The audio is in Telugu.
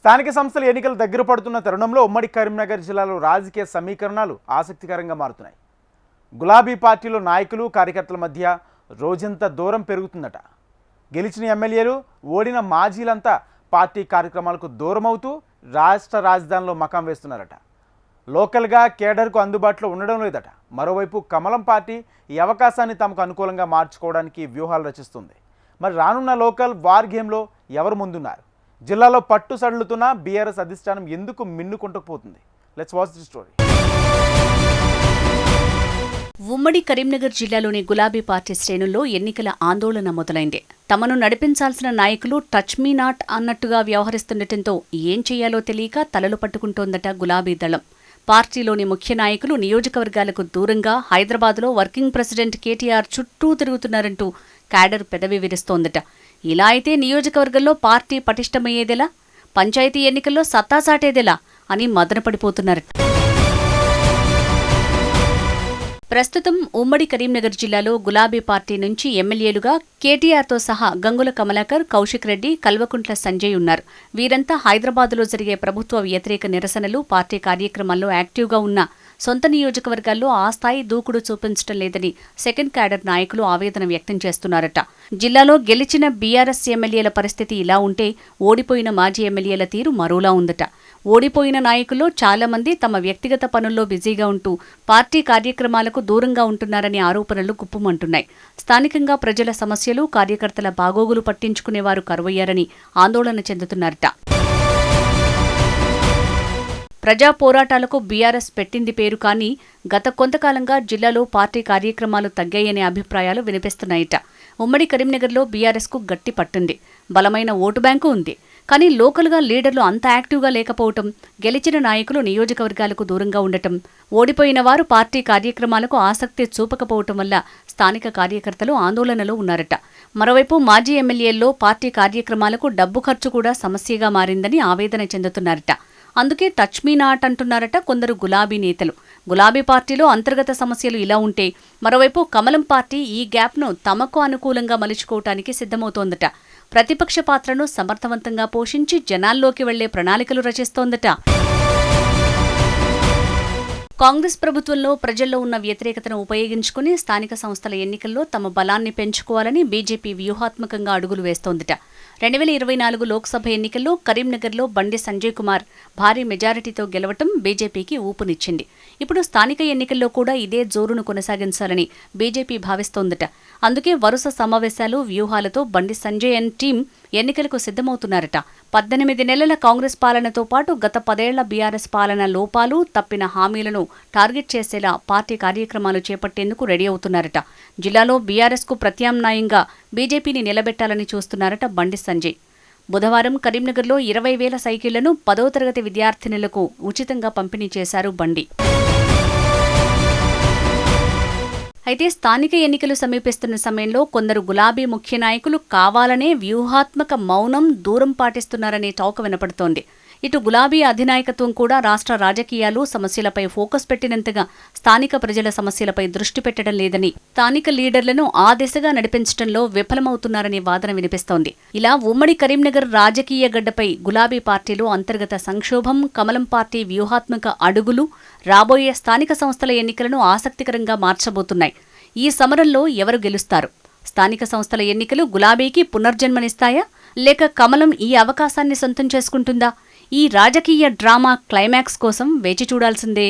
స్థానిక సంస్థల ఎన్నికలు దగ్గర పడుతున్న తరుణంలో ఉమ్మడి కరీంనగర్ జిల్లాలో రాజకీయ సమీకరణాలు ఆసక్తికరంగా మారుతున్నాయి. గులాబీ పార్టీలో నాయకులు కార్యకర్తల మధ్య రోజంతా దూరం పెరుగుతుందట. గెలిచిన ఎమ్మెల్యేలు ఓడిన మాజీలంతా పార్టీ కార్యక్రమాలకు దూరమవుతూ రాష్ట్ర రాజధానిలో మకాం వేస్తున్నారట. లోకల్గా కేడర్కు అందుబాటులో ఉండడం లేదట. మరోవైపు కమలం పార్టీ ఈ అవకాశాన్ని తమకు అనుకూలంగా మార్చుకోవడానికి వ్యూహాలు రచిస్తుంది. మరి రానున్న లోకల్ వార్ గేమ్లో ఎవరు ముందున్నారు? జిల్లాలో పట్టు సడలుతున్న బీఆర్ఎస్ అధిష్టానం ఎందుకు మిన్నుకుంటకపోతుంది? Let's watch the story. ఉమ్మడి కరీంనగర్ జిల్లాలోని గులాబీ పార్టీ శ్రేణుల్లో ఎన్నికల ఆందోళన మొదలైంది. తమను నడిపించాల్సిన నాయకులు టచ్ మీ నాట్ అన్నట్టుగా వ్యవహరిస్తుండటంతో ఏం చేయాలో తెలియక తలలు పట్టుకుంటోందట గులాబీ దళం. పార్టీలోని ముఖ్య నాయకులు నియోజకవర్గాలకు దూరంగా హైదరాబాద్లో వర్కింగ్ ప్రెసిడెంట్ కేటీఆర్ చుట్టూ తిరుగుతున్నారంటూ క్యాడర్ పెదవి విరుస్తోందట. ఇలా అయితే నియోజకవర్గంలో పార్టీ పటిష్టమయ్యేదెలా, పంచాయతీ ఎన్నికల్లో సత్తా సాటేదెలా అని మదనపడిపోతున్నారట. ప్రస్తుతం ఉమ్మడి కరీంనగర్ జిల్లాలో గులాబీ పార్టీ నుంచి ఎమ్మెల్యేలుగా కేటీఆర్తో సహా గంగుల కమలాకర్, కౌశిక్ రెడ్డి, కల్వకుంట్ల సంజయ్ ఉన్నారు. వీరంతా హైదరాబాద్లో జరిగే ప్రభుత్వ వ్యతిరేక నిరసనలు, పార్టీ కార్యక్రమాల్లో యాక్టివ్గా ఉన్న సొంత నియోజకవర్గాల్లో ఆ స్థాయి దూకుడు చూపించడం లేదని సెకండ్ క్యాడర్ నాయకులు ఆవేదన వ్యక్తం చేస్తున్నారట. జిల్లాలో గెలిచిన బీఆర్ఎస్ ఎమ్మెల్యేల పరిస్థితి ఇలా ఉంటే ఓడిపోయిన మాజీ ఎమ్మెల్యేల తీరు మరోలా ఉందట. ఓడిపోయిన నాయకుల్లో చాలా మంది తమ వ్యక్తిగత పనుల్లో బిజీగా ఉంటూ పార్టీ కార్యక్రమాలకు దూరంగా ఉంటున్నారనే ఆరోపణలు గుప్పుమంటున్నాయి. స్థానికంగా ప్రజల సమస్యలు, కార్యకర్తల బాగోగులు పట్టించుకునేవారు కరువయ్యారని ఆందోళన చెందుతున్నారట. ప్రజా పోరాటాలకు బీఆర్ఎస్ పెట్టింది పేరు కానీ గత కొంతకాలంగా జిల్లాలో పార్టీ కార్యక్రమాలు తగ్గాయనే అభిప్రాయాలు వినిపిస్తున్నాయట. ఉమ్మడి కరీంనగర్లో బీఆర్ఎస్కు గట్టి పట్టుంది, బలమైన ఓటు బ్యాంకు ఉంది. కానీ లోకల్గా లీడర్లు అంత యాక్టివ్గా లేకపోవటం, గెలిచిన నాయకులు నియోజకవర్గాలకు దూరంగా ఉండటం, ఓడిపోయిన వారు పార్టీ కార్యక్రమాలకు ఆసక్తి చూపకపోవటం వల్ల స్థానిక కార్యకర్తలు ఆందోళనలో ఉన్నారట. మరోవైపు మాజీ ఎమ్మెల్యేల్లో పార్టీ కార్యక్రమాలకు డబ్బు ఖర్చు కూడా సమస్యగా మారిందని ఆవేదన చెందుతున్నారట. అందుకే టచ్ మీ నాట్ అంటున్నారట కొందరు గులాబీ నేతలు. గులాబీ పార్టీలో అంతర్గత సమస్యలు ఇలా ఉంటే మరోవైపు కమలం పార్టీ ఈ గ్యాప్ను తమకు అనుకూలంగా మలుచుకోవటానికి సిద్ధమవుతోందట. ప్రతిపక్ష పాత్రను సమర్థవంతంగా పోషించి జనాల్లోకి వెళ్లే ప్రణాళికలు రచిస్తోందట. కాంగ్రెస్ ప్రభుత్వంలో ప్రజల్లో ఉన్న వ్యతిరేకతను ఉపయోగించుకుని స్థానిక సంస్థల ఎన్నికల్లో తమ బలాన్ని పెంచుకోవాలని బీజేపీ వ్యూహాత్మకంగా అడుగులు వేస్తోందట. 2024 లోక్సభ ఎన్నికల్లో కరీంనగర్లో బండి సంజయ్ కుమార్ భారీ మెజారిటీతో గెలవటం బీజేపీకి ఊపునిచ్చింది. ఇప్పుడు స్థానిక ఎన్నికల్లో కూడా ఇదే జోరును కొనసాగించాలని బీజేపీ భావిస్తోందట. అందుకే వరుస సమావేశాలు, వ్యూహాలతో బండి సంజయ్ అండ్ టీం ఎన్నికలకు సిద్ధమవుతున్నారట. 18 నెలల కాంగ్రెస్ పాలనతో పాటు గత 10 ఏళ్ల బీఆర్ఎస్ పాలన లోపాలు, తప్పిన హామీలను టార్గెట్ చేసేలా పార్టీ కార్యక్రమాలు చేపట్టేందుకు రెడీ అవుతున్నారట. జిల్లాలో బీఆర్ఎస్కు ప్రత్యామ్నాయంగా బీజేపీని నిలబెట్టాలని చూస్తున్నారట బండి సంజయ్. బుధవారం కరీంనగర్లో 20,000 సైకిళ్లను 10వ తరగతి విద్యార్థినులకు ఉచితంగా పంపిణీ చేశారు బండి. అయితే స్థానిక ఎన్నికలు సమీపిస్తున్న సమయంలో కొందరు గులాబీ ముఖ్య నాయకులు కావాలనే వ్యూహాత్మక మౌనం, దూరం పాటిస్తున్నారనే టాక్ వినపడుతోంది. ఇటు గులాబీ అధినాయకత్వం కూడా రాష్ట్ర రాజకీయాలు, సమస్యలపై ఫోకస్ పెట్టినంతగా స్థానిక ప్రజల సమస్యలపై దృష్టి పెట్టడం లేదని, స్థానిక లీడర్లను ఆ దిశగా నడిపించడంలో విఫలమవుతున్నారనే వాదన వినిపిస్తోంది. ఇలా ఉమ్మడి కరీంనగర్ రాజకీయ గడ్డపై గులాబీ పార్టీలో అంతర్గత సంక్షోభం, కమలం పార్టీ వ్యూహాత్మక అడుగులు రాబోయే స్థానిక సంస్థల ఎన్నికలను ఆసక్తికరంగా మార్చబోతున్నాయి. ఈ సమరంలో ఎవరు గెలుస్తారు? స్థానిక సంస్థల ఎన్నికలు గులాబీకి పునర్జన్మనిస్తాయా, లేక కమలం ఈ అవకాశాన్ని సొంతం చేసుకుంటుందా? ఈ రాజకీయ డ్రామా క్లైమాక్స్ కోసం వేచి చూడాల్సిందే.